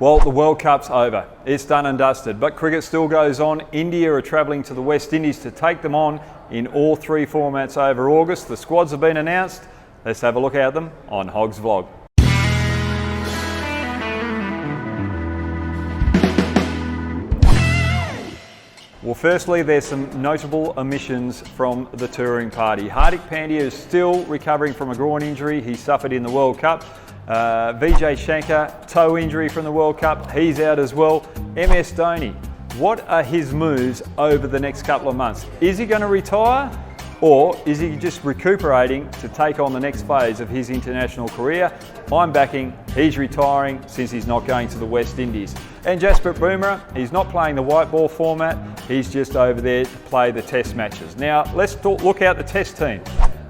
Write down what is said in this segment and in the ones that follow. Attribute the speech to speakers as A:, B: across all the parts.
A: Well, the World Cup's over. It's done and dusted, but cricket still goes on. India are travelling to the West Indies to take them on in all three formats over August. The squads have been announced. Let's have a look at them on Hoggs Vlog. Well, firstly, there's some notable omissions from the touring party. Hardik Pandya is still recovering from a groin injury he suffered in the World Cup. Vijay Shankar, toe injury from the World Cup, he's out as well. MS Dhoni, what are his moves over the next couple of months? Is he going to retire, or is he just recuperating to take on the next phase of his international career? I'm backing he's retiring since he's not going to the West Indies. And Jasprit Bumrah, he's not playing the white ball format, he's just over there to play the test matches. Now let's look out the test team.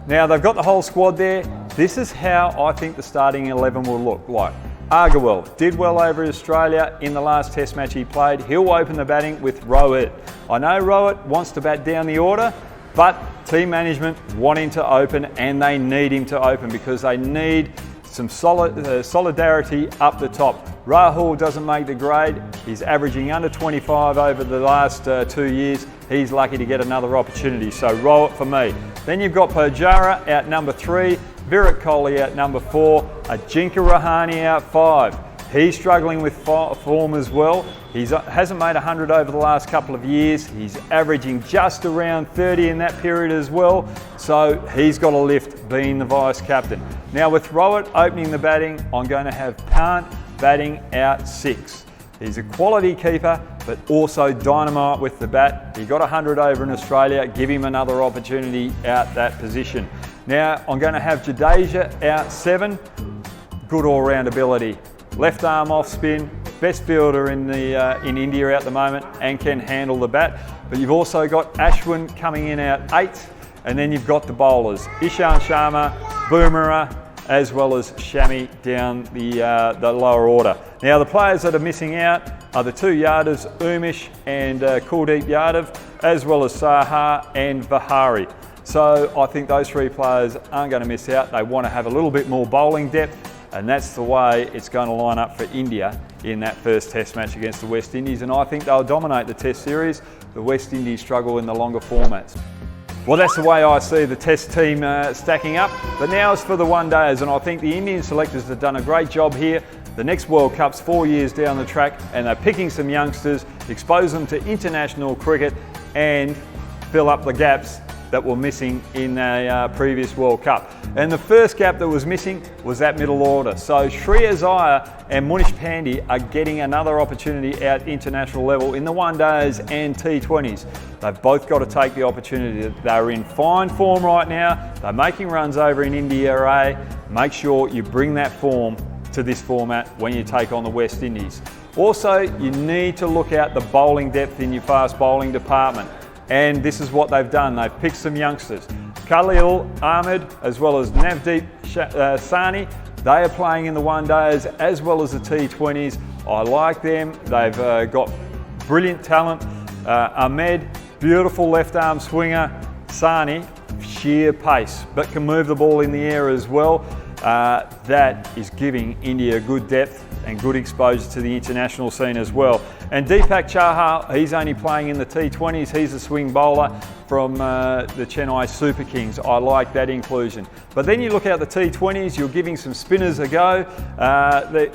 A: Now they've got the whole squad there. This is how I think the starting 11 will look like. Agarwal did well over Australia in the last test match he played. He'll open the batting with Rohit. I know Rohit wants to bat down the order, but team management want him to open, and they need him to open because they need some solidarity up the top. Rahul doesn't make the grade. He's averaging under 25 over the last 2 years. He's lucky to get another opportunity, so Rohit for me. Then you've got Pujara out number 3, Virat Kohli out number 4, Ajinkya Rahane out 5. He's struggling with form as well. He hasn't made 100 over the last couple of years. He's averaging just around 30 in that period as well. So he's got a lift being the vice captain. Now with Rohit opening the batting, I'm going to have Pant batting out 6. He's a quality keeper, but also dynamite with the bat. He got 100 over in Australia. Give him another opportunity out that position. Now I'm going to have Jadeja out 7. Good all-round ability. Left arm off spin, best fielder in India at the moment, and can handle the bat. But you've also got Ashwin coming in out 8, and then you've got the bowlers, Ishant Sharma, Bumrah, as well as Shami down the lower order. Now the players that are missing out are the 2 Yadavs, Umesh and Kuldeep Yadav, as well as Saha and Vihari. So I think those 3 players aren't going to miss out. They want to have a little bit more bowling depth, and that's the way it's going to line up for India in that first test match against the West Indies, and I think they'll dominate the test series. The West Indies struggle in the longer formats. Well, that's the way I see the test team stacking up, but now it's for the one-dayers, and I think the Indian selectors have done a great job here. The next World Cup's 4 years down the track, and they're picking some youngsters, expose them to international cricket, and fill up the gaps that were missing in the previous World Cup. And the first gap that was missing was that middle order. So Shreyas Iyer and Munish Pandey are getting another opportunity at international level in the one-days and T20s. They've both got to take the opportunity. They're in fine form right now. They're making runs over in India A. Make sure you bring that form to this format when you take on the West Indies. Also, you need to look out the bowling depth in your fast bowling department. And this is what they've done. They've picked some youngsters. Khalil Ahmed as well as Navdeep Sahni, they are playing in the one-days as well as the T20s. I like them. They've got brilliant talent. Ahmed, beautiful left arm swinger. Sahni, sheer pace, but can move the ball in the air as well. That is giving India good depth and good exposure to the international scene as well. And Deepak Chahar, he's only playing in the T20s. He's a swing bowler from the Chennai Super Kings. I like that inclusion. But then you look at the T20s, you're giving some spinners a go.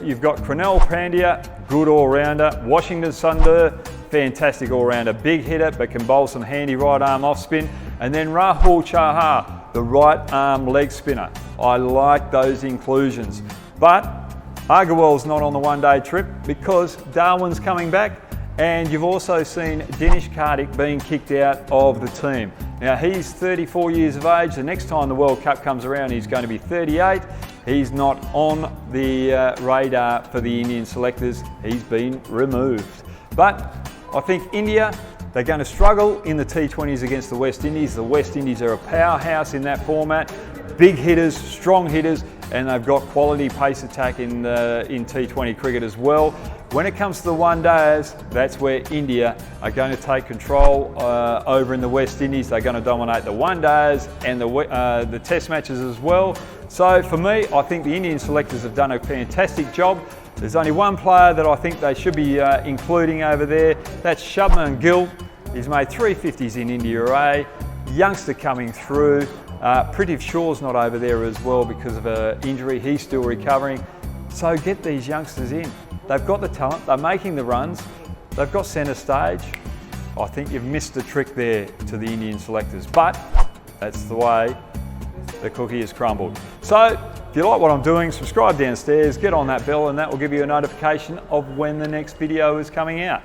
A: You've got Krunal Pandya, good all-rounder. Washington Sundar, fantastic all-rounder. Big hitter, but can bowl some handy right arm off spin. And then Rahul Chahar, the right arm leg spinner. I like those inclusions. But Agarwal's not on the one-day trip because Darwin's coming back, and you've also seen Dinesh Karthik being kicked out of the team. Now he's 34 years of age. The next time the World Cup comes around, he's going to be 38. He's not on the radar for the Indian selectors. He's been removed. But I think India, they're going to struggle in the T20s against the West Indies. The West Indies are a powerhouse in that format. Big hitters, strong hitters, and they've got quality pace attack in T20 cricket as well. When it comes to the one-days, that's where India are going to take control over in the West Indies. They're going to dominate the one-days and the test matches as well. So for me, I think the Indian selectors have done a fantastic job. There's only one player that I think they should be including over there. That's Shubman Gill. He's made 350s in India A. Youngster coming through. Pritiv Shaw's not over there as well because of an injury. He's still recovering. So get these youngsters in. They've got the talent. They're making the runs. They've got centre stage. I think you've missed a trick there to the Indian selectors, but that's the way the cookie is crumbled. So if you like what I'm doing, subscribe downstairs, get on that bell, and that will give you a notification of when the next video is coming out.